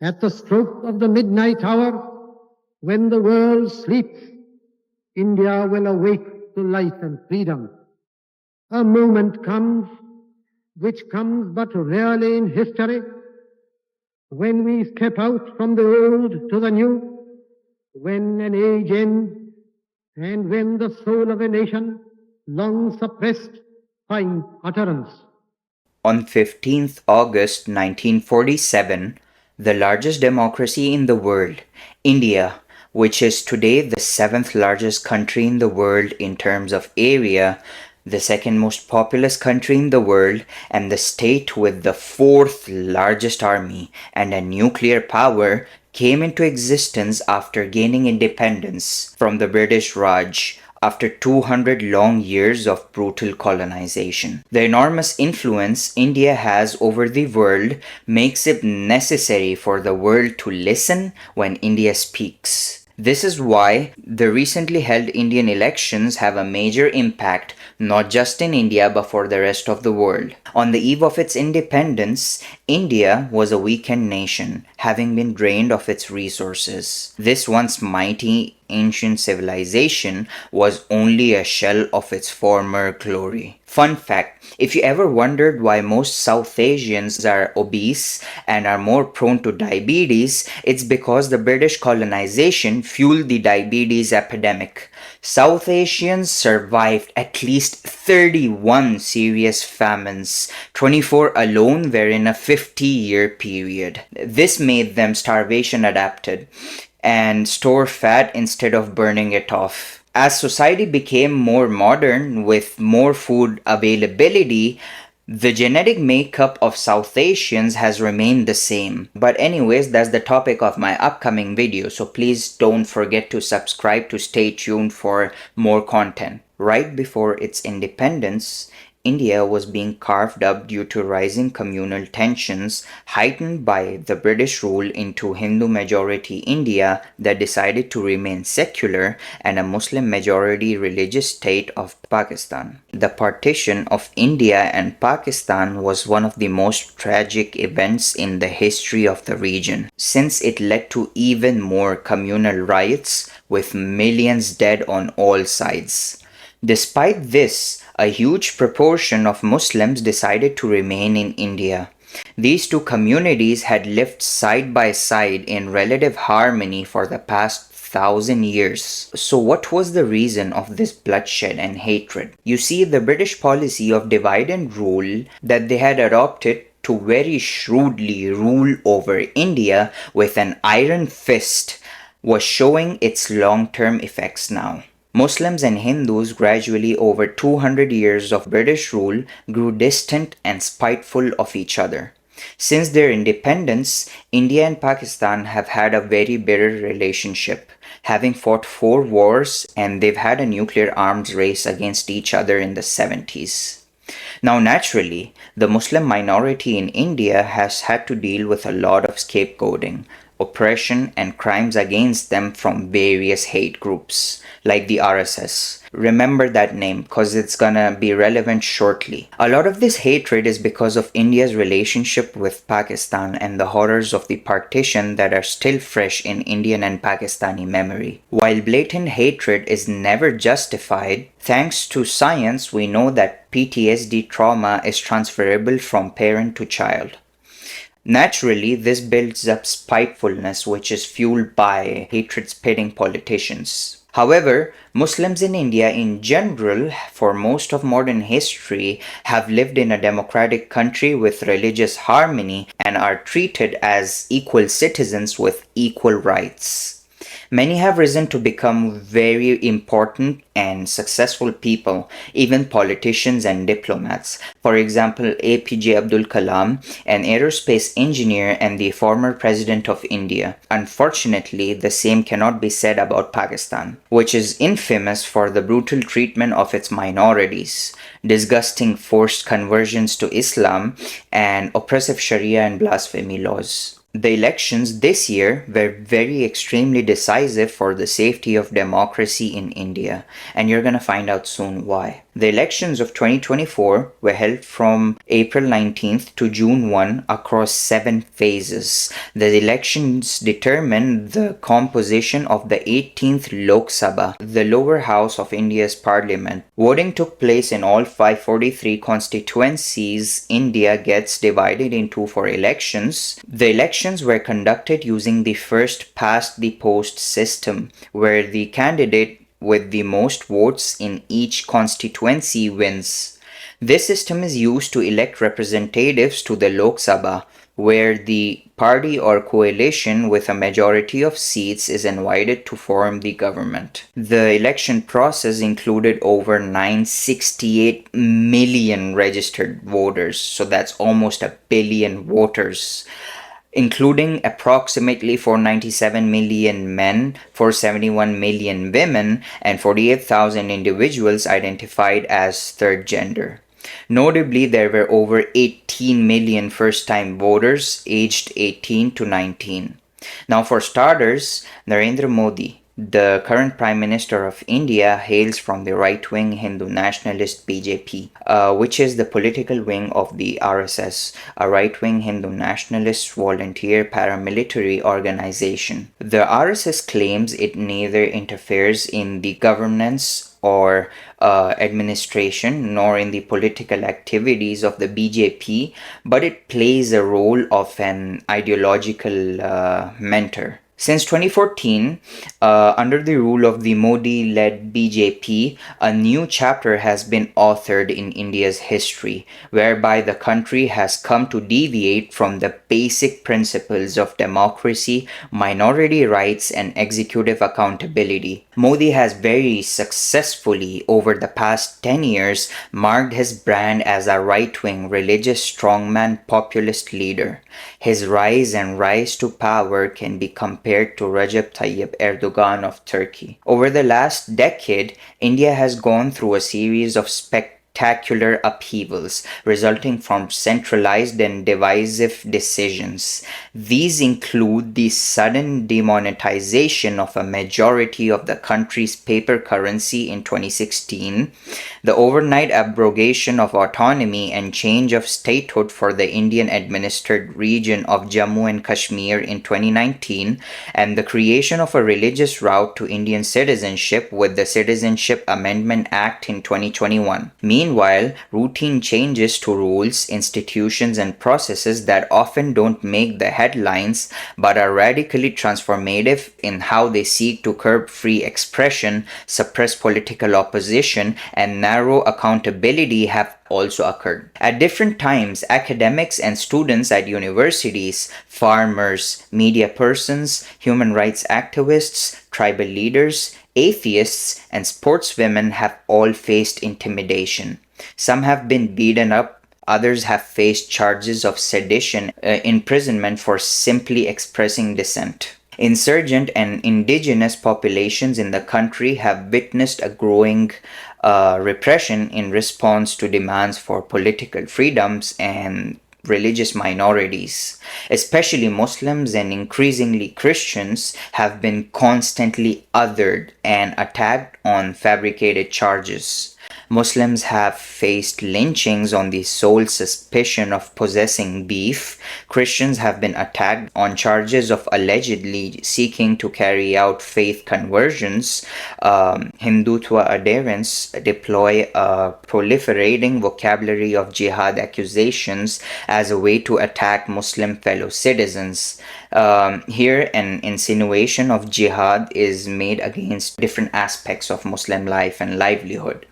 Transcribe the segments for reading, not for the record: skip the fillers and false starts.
At the stroke of the midnight hour, when the world sleeps, India will awake to life and freedom. A moment comes, which comes but rarely in history, when we step out from the old to the new, when an age ends, and when the soul of a nation, long suppressed, finds utterance. On 15th August 1947, the largest democracy in the world, India, which is today the seventh largest country in the world in terms of area, the second most populous country in the world, and the state with the fourth largest army and a nuclear power, came into existence after gaining independence from the British Raj after 200 long years of brutal colonization. The enormous influence India has over the world makes it necessary for the world to listen when India speaks. This is why the recently held Indian elections have a major impact not just in India but for the rest of the world. On the eve of its independence, India was a weakened nation, having been drained of its resources. This once mighty ancient civilization was only a shell of its former glory. Fun fact, if you ever wondered why most South Asians are obese and are more prone to diabetes, it's because the British colonization fueled the diabetes epidemic. South Asians survived at least 31 serious famines, 24 alone were in a 50-year period. This made them starvation adapted and store fat instead of burning it off. As society became more modern with more food availability, the genetic makeup of South Asians has remained the same. But anyways, that's the topic of my upcoming video, so please don't forget to subscribe to stay tuned for more content. Right before its independence, India was being carved up due to rising communal tensions heightened by the British rule into Hindu-majority India that decided to remain secular and a Muslim-majority religious state of Pakistan. The partition of India and Pakistan was one of the most tragic events in the history of the region, since it led to even more communal riots with millions dead on all sides. Despite this, a huge proportion of Muslims decided to remain in India. These two communities had lived side by side in relative harmony for the past 1,000 years. So what was the reason of this bloodshed and hatred? You see, the British policy of divide and rule that they had adopted to very shrewdly rule over India with an iron fist was showing its long-term effects now. Muslims and Hindus gradually over 200 years of British rule grew distant and spiteful of each other. Since their independence, India and Pakistan have had a very bitter relationship, having fought 4 wars, and they've had a nuclear arms race against each other in the 70s. Now naturally, the Muslim minority in India has had to deal with a lot of scapegoating, oppression and crimes against them from various hate groups like the RSS. Remember that name because it's gonna be relevant shortly. A lot of this hatred is because of India's relationship with Pakistan and the horrors of the partition that are still fresh in Indian and Pakistani memory. While blatant hatred is never justified, thanks to science we know that PTSD trauma is transferable from parent to child. Naturally, this builds up spitefulness which is fueled by hatred-spitting politicians. However, Muslims in India in general, for most of modern history, have lived in a democratic country with religious harmony and are treated as equal citizens with equal rights. Many have risen to become very important and successful people, even politicians and diplomats. For example, APJ Abdul Kalam, an aerospace engineer and the former president of India. Unfortunately, the same cannot be said about Pakistan, which is infamous for the brutal treatment of its minorities, disgusting forced conversions to Islam, and oppressive Sharia and blasphemy laws. The elections this year were very extremely decisive for the safety of democracy in India, and you're gonna find out soon why. The elections of 2024 were held from April 19th to June 1 across 7 phases. The elections determined the composition of the 18th Lok Sabha, the lower house of India's parliament. Voting took place in all 543 constituencies India gets divided into for elections. The elections were conducted using the first past the post system, where the candidate with the most votes in each constituency wins. This system is used to elect representatives to the Lok Sabha, where the party or coalition with a majority of seats is invited to form the government. The election process included over 968 million registered voters, so that's almost a billion voters, including approximately 497 million men, 471 million women, and 48,000 individuals identified as third gender. Notably, there were over 18 million first-time voters aged 18 to 19. Now, for starters, Narendra Modi, the current Prime Minister of India, hails from the right-wing Hindu nationalist BJP, which is the political wing of the RSS, a right-wing Hindu nationalist volunteer paramilitary organization. The RSS claims it neither interferes in the governance or administration nor in the political activities of the BJP, but it plays a role of an ideological mentor. Since 2014, under the rule of the Modi-led BJP, a new chapter has been authored in India's history, whereby the country has come to deviate from the basic principles of democracy, minority rights, and executive accountability. Modi has very successfully, over the past 10 years, marked his brand as a right-wing, religious strongman populist leader. His rise to power can be compared to Recep Tayyip Erdogan of Turkey. Over the last decade, India has gone through a series of spectacular upheavals resulting from centralized and divisive decisions. These include the sudden demonetization of a majority of the country's paper currency in 2016, the overnight abrogation of autonomy and change of statehood for the Indian administered region of Jammu and Kashmir in 2019, and the creation of a religious route to Indian citizenship with the Citizenship Amendment Act in 2021. Meanwhile, routine changes to rules, institutions, and processes that often don't make the headlines but are radically transformative in how they seek to curb free expression, suppress political opposition, and narrow accountability have also occurred. At different times, academics and students at universities, farmers, media persons, human rights activists, tribal leaders, atheists, and sportswomen have all faced intimidation. Some have been beaten up, others have faced charges of sedition, imprisonment for simply expressing dissent. Insurgent and indigenous populations in the country have witnessed a growing repression in response to demands for political freedoms and religious minorities, especially Muslims and increasingly Christians, have been constantly othered and attacked on fabricated charges. Muslims have faced lynchings on the sole suspicion of possessing beef. Christians have been attacked on charges of allegedly seeking to carry out faith conversions. Hindutva adherents deploy a proliferating vocabulary of jihad accusations as a way to attack Muslim fellow citizens. Here, an insinuation of jihad is made against different aspects of Muslim life and livelihood.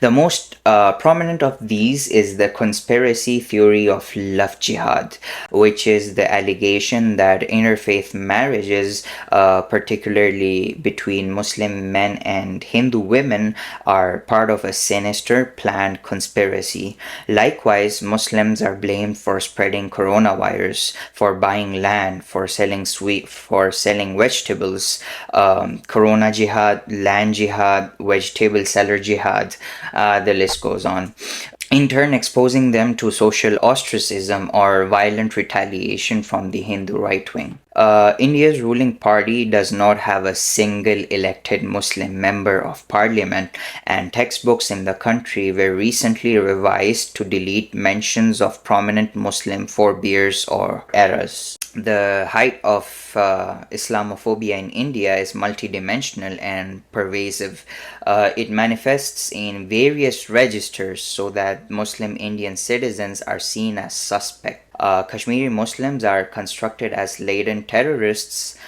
The most prominent of these is the conspiracy theory of love jihad, which is the allegation that interfaith marriages, particularly between Muslim men and Hindu women, are part of a sinister planned conspiracy. Likewise, Muslims are blamed for spreading coronavirus, for buying land, for selling vegetables, corona jihad, land jihad, vegetable seller jihad. The list goes on. in turn exposing them to social ostracism or violent retaliation from the Hindu right wing. India's ruling party does not have a single elected Muslim member of parliament, and textbooks in the country were recently revised to delete mentions of prominent Muslim forebears or eras. The height of Islamophobia in India is multidimensional and pervasive. It manifests in various registers so that Muslim Indian citizens are seen as suspect. Kashmiri Muslims are constructed as latent terrorists.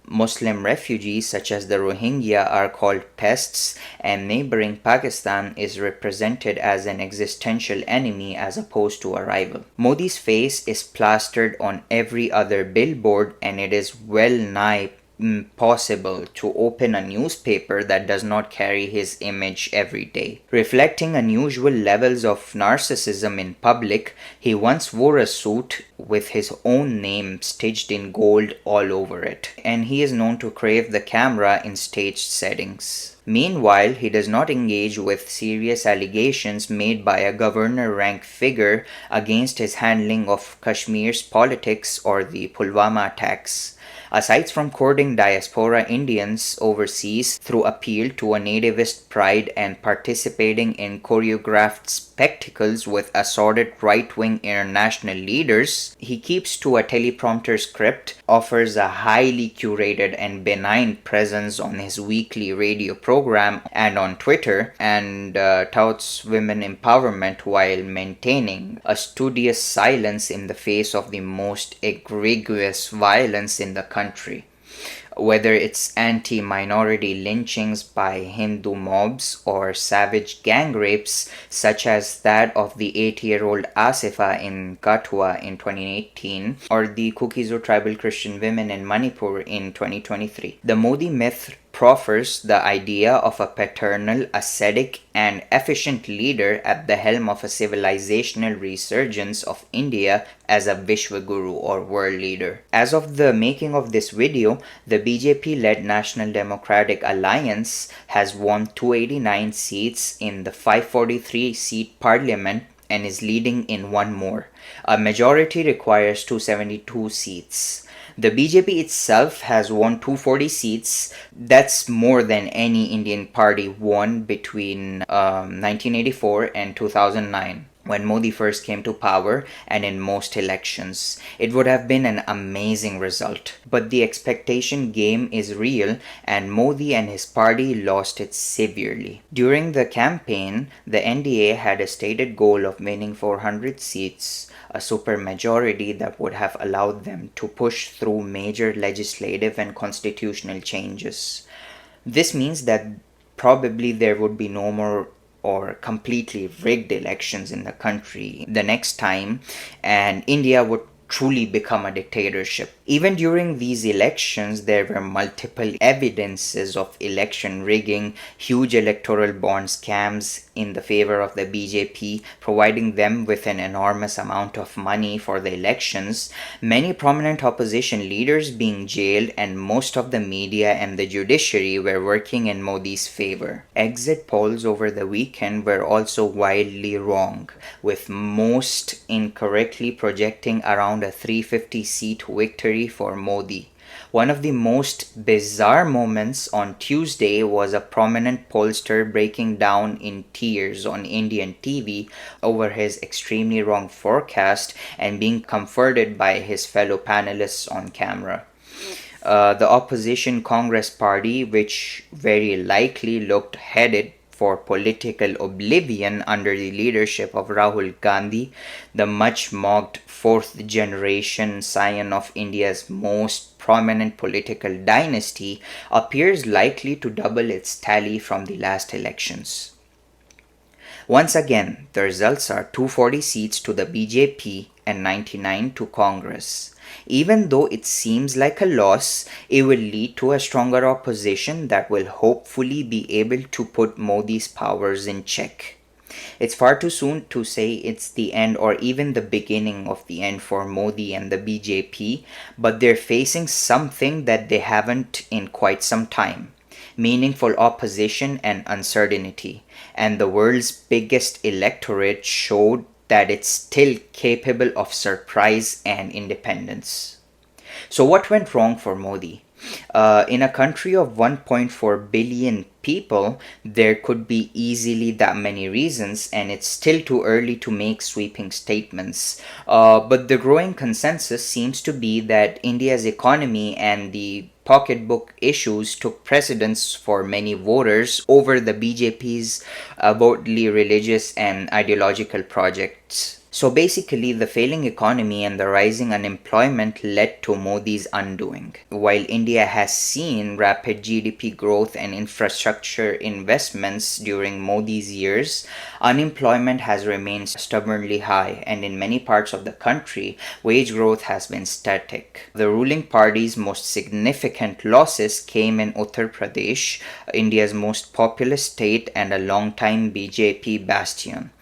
Muslim refugees such as the Rohingya are called pests, and neighboring Pakistan is represented as an existential enemy as opposed to a rival. Modi's face is plastered on every other billboard, and it is well nigh impossible to open a newspaper that does not carry his image every day. Reflecting unusual levels of narcissism in public, he once wore a suit with his own name stitched in gold all over it, and he is known to crave the camera in staged settings. Meanwhile, he does not engage with serious allegations made by a governor rank figure against his handling of Kashmir's politics or the Pulwama attacks. Aside from courting diaspora Indians overseas through appeal to a nativist pride and participating in choreographed spectacles with assorted right-wing international leaders, he keeps to a teleprompter script, offers a highly curated and benign presence on his weekly radio program and on Twitter, and touts women empowerment while maintaining a studious silence in the face of the most egregious violence in the country. Whether it's anti-minority lynchings by Hindu mobs or savage gang rapes such as that of the 8-year-old Asifa in Kathua in 2018 or the Kukizo tribal Christian women in Manipur in 2023. The Modi myth proffers the idea of a paternal, ascetic, and efficient leader at the helm of a civilizational resurgence of India as a Vishwaguru or world leader. As of the making of this video, the BJP-led National Democratic Alliance has won 289 seats in the 543-seat parliament and is leading in one more. A majority requires 272 seats. The BJP itself has won 240 seats. That's more than any Indian party won between 1984 and 2009. When Modi first came to power and in most elections. It would have been an amazing result. But the expectation game is real and Modi and his party lost it severely. During the campaign, the NDA had a stated goal of winning 400 seats, a supermajority that would have allowed them to push through major legislative and constitutional changes. This means that probably there would be no more or completely rigged elections in the country the next time, and India would truly become a dictatorship. Even during these elections, there were multiple evidences of election rigging, huge electoral bond scams in the favor of the BJP, providing them with an enormous amount of money for the elections, many prominent opposition leaders being jailed, and most of the media and the judiciary were working in Modi's favor. Exit polls over the weekend were also wildly wrong, with most incorrectly projecting around a 350-seat victory for Modi. One of the most bizarre moments on Tuesday was a prominent pollster breaking down in tears on Indian TV over his extremely wrong forecast and being comforted by his fellow panelists on camera. The opposition Congress party, which very likely looked headed for political oblivion under the leadership of Rahul Gandhi, the much mocked fourth generation scion of India's most prominent political dynasty, appears likely to double its tally from the last elections. Once again, the results are 240 seats to the BJP and 99 to Congress. Even though it seems like a loss, it will lead to a stronger opposition that will hopefully be able to put Modi's powers in check. It's far too soon to say it's the end or even the beginning of the end for Modi and the BJP, but they're facing something that they haven't in quite some time. meaningful opposition and uncertainty, and the world's biggest electorate showed that it's still capable of surprise and independence. So, what went wrong for Modi? In a country of 1.4 billion people, there could be easily that many reasons, and it's still too early to make sweeping statements. But the growing consensus seems to be that India's economy and the pocketbook issues took precedence for many voters over the BJP's overtly religious and ideological projects. So basically, the failing economy and the rising unemployment led to Modi's undoing. While India has seen rapid GDP growth and infrastructure investments during Modi's years, unemployment has remained stubbornly high, and in many parts of the country, wage growth has been static. The ruling party's most significant losses came in Uttar Pradesh, India's most populous state and a long-time BJP bastion.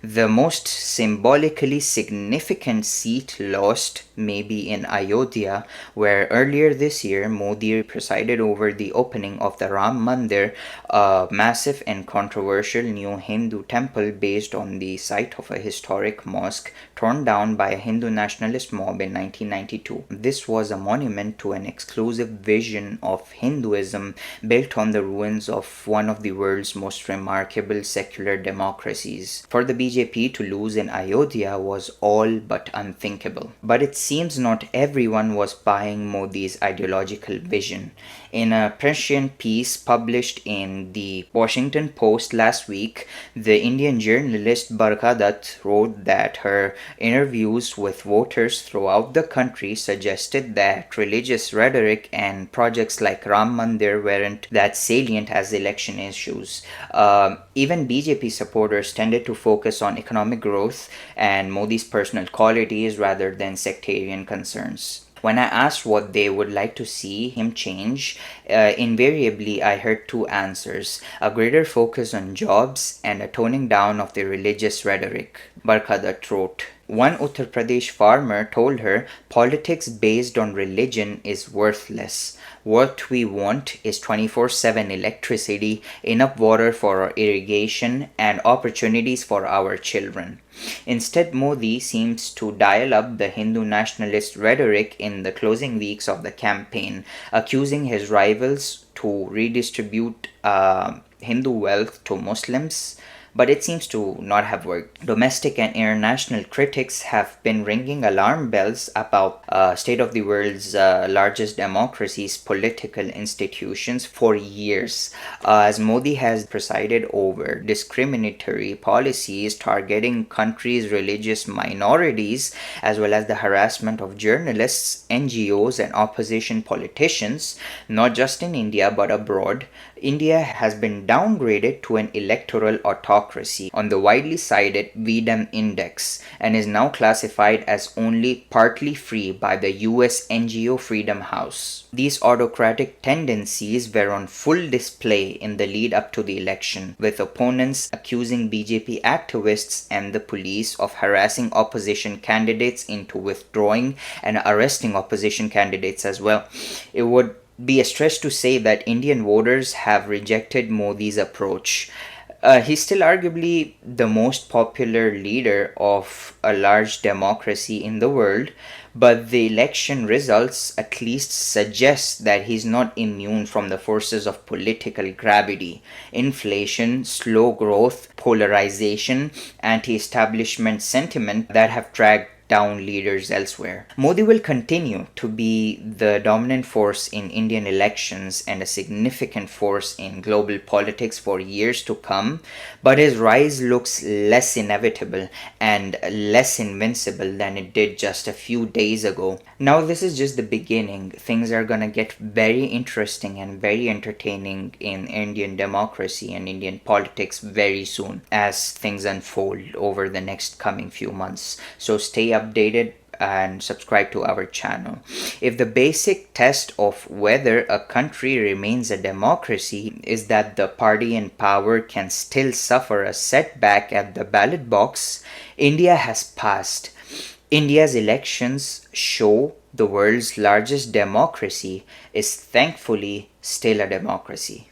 The most symbolically significant seat lost may be in Ayodhya, where earlier this year Modi presided over the opening of the Ram Mandir, a massive and controversial new Hindu temple based on the site of a historic mosque torn down by a Hindu nationalist mob in 1992. This was a monument to an exclusive vision of Hinduism built on the ruins of one of the world's most remarkable secular democracies. For the BJP to lose in Ayodhya was all but unthinkable. But it seems not everyone was buying Modi's ideological vision. In a prescient piece published in the Washington Post last week, the Indian journalist Barkha Dutt wrote that her interviews with voters throughout the country suggested that religious rhetoric and projects like Ram Mandir weren't that salient as election issues. Even BJP supporters tended to focus on economic growth and Modi's personal qualities rather than sectarian concerns. When I asked what they would like to see him change, invariably I heard two answers: a greater focus on jobs and a toning down of the religious rhetoric. Barkha Dutt wrote, one Uttar Pradesh farmer told her politics based on religion is worthless. What we want is 24/7 electricity, enough water for our irrigation, and opportunities for our children. Instead, Modi seems to dial up the Hindu nationalist rhetoric in the closing weeks of the campaign, accusing his rivals to redistribute Hindu wealth to Muslims. But it seems to not have worked. Domestic and international critics have been ringing alarm bells about state of the world's largest democracy's political institutions for years, as Modi has presided over discriminatory policies targeting countries' religious minorities, as well as the harassment of journalists, NGOs, and opposition politicians, not just in India but abroad. India has been downgraded to an electoral autocracy on the widely cited VDEM index and is now classified as only partly free by the US NGO Freedom House. These autocratic tendencies were on full display in the lead up to the election, with opponents accusing BJP activists and the police of harassing opposition candidates into withdrawing and arresting opposition candidates as well. It would be a stretch to say that Indian voters have rejected Modi's approach. He's still arguably the most popular leader of a large democracy in the world, but the election results at least suggest that he's not immune from the forces of political gravity: inflation, slow growth, polarization, anti-establishment sentiment that have dragged down leaders elsewhere. Modi will continue to be the dominant force in Indian elections and a significant force in global politics for years to come, but his rise looks less inevitable and less invincible than it did just a few days ago. Now, this is just the beginning. Things are gonna get very interesting and very entertaining in Indian democracy and Indian politics very soon as things unfold over the next coming few months. So stay updated and subscribe to our channel. If the basic test of whether a country remains a democracy is that the party in power can still suffer a setback at the ballot box, India has passed. India's elections show the world's largest democracy is thankfully still a democracy.